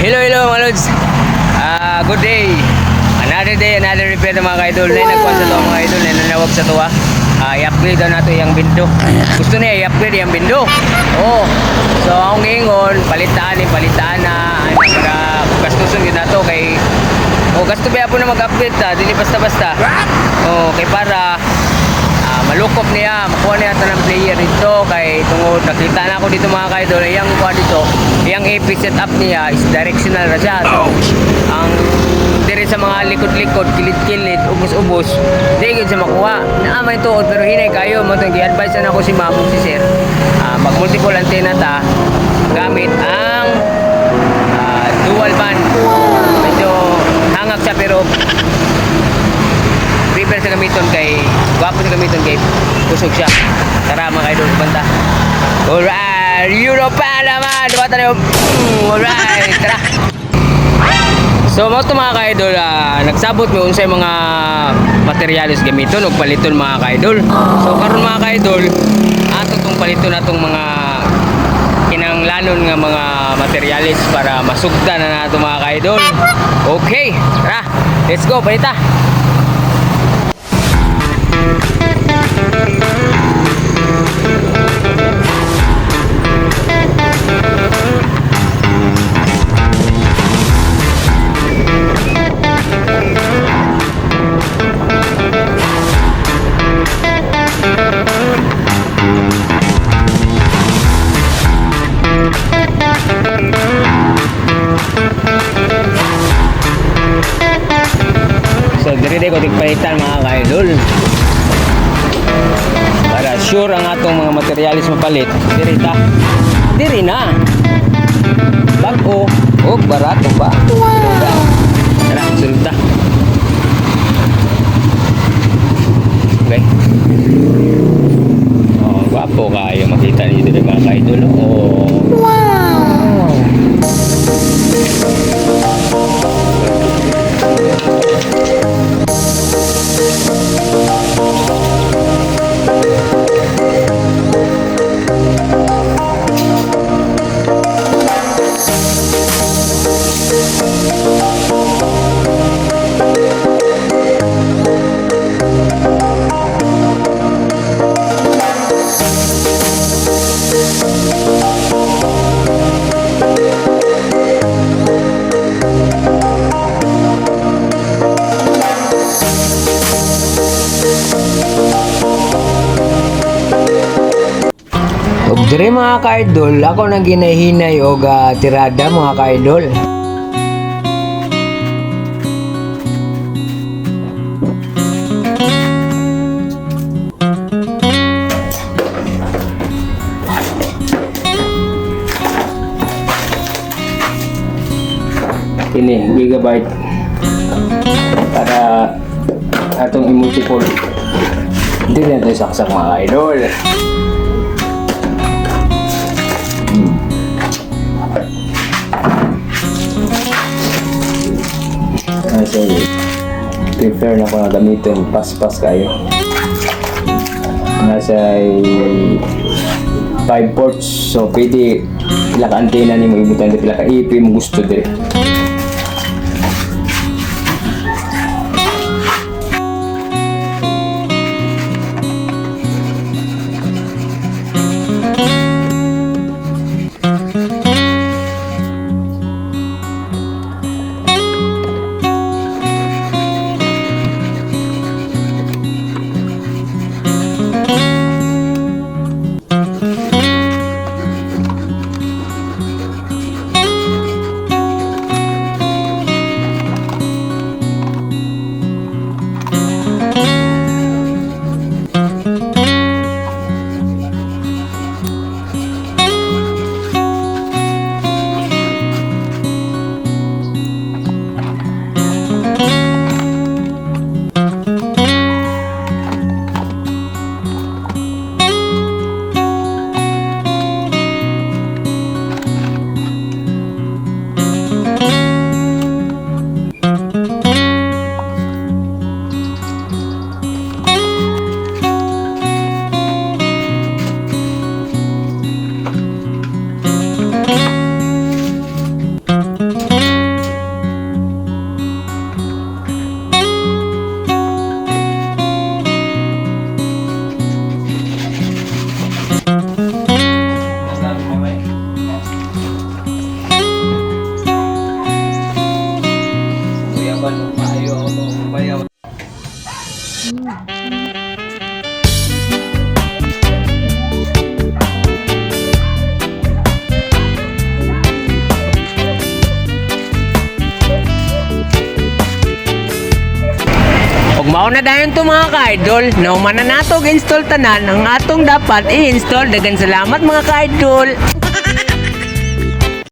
Hello mga lods. Good day. Another day, another repair mga ka-idol. Na nagkuhan sa to mga idol, na nanawag sa to i-upgrade daw nato yung bindo. Gusto niya i-upgrade yung bindo. Oh. So akong ingon, palitaan na para gastuson yun nato kay gasto ba po na mag-upgrade ta, dili basta-basta. Kay para malukop niya, makuha niya ito ng player dito kay tungod nakita na ako dito mga ka-idol, yung kuha dito, yung AP setup niya is directional na siya. So ang dire sa mga likod-likod, kilid-kilid, ubos-ubos, di yun siya makuha. Naamay tuod pero hinay kayo mo itong i-advise na ako si Mamong si Sir. Mag-multiple antenna ta gamit ang dual band. Medyo hangak siya pero prefer sa gamiton kay gwapo sa gamiton kay kusog siya. Tara mga idol, banda. Alright, Europa naman. Diba tayo? Alright, tara. So mga ito mga ka-idol, nagsabot mo unsay mga materialis gamiton o paliton mga ka-idol. So karon mga ka-idol, ato itong paliton na itong mga kinanglanon nga mga materialis para masugda na nato mga ka-idol. Okay, tara, let's go, palita. So diri ko tigpalitan mga ka-idol para sure ang atong mga materialis mapalit. Diri na bago o barato pa. Tara, sulod ta. Okay, gwapo kayo makita nyo dito mga ka-idol. Wow. Dire mga ka-idol, ako nang ginahinay og tirada mga ka-idol. Ini gigabyte para atong i-multiple. Hindi na ito saksak mga ka-idol. So, prefer na ko na gamitin pas-pas kayo. Nasa 5 ports, so pwede pila ka antena ni mo ibutan, pila ka IP mo gusto dire. Ug mao na dayon to mga ka-idol, nauman na nato install tanan ang atong dapat i-install. Dagan salamat mga ka-idol.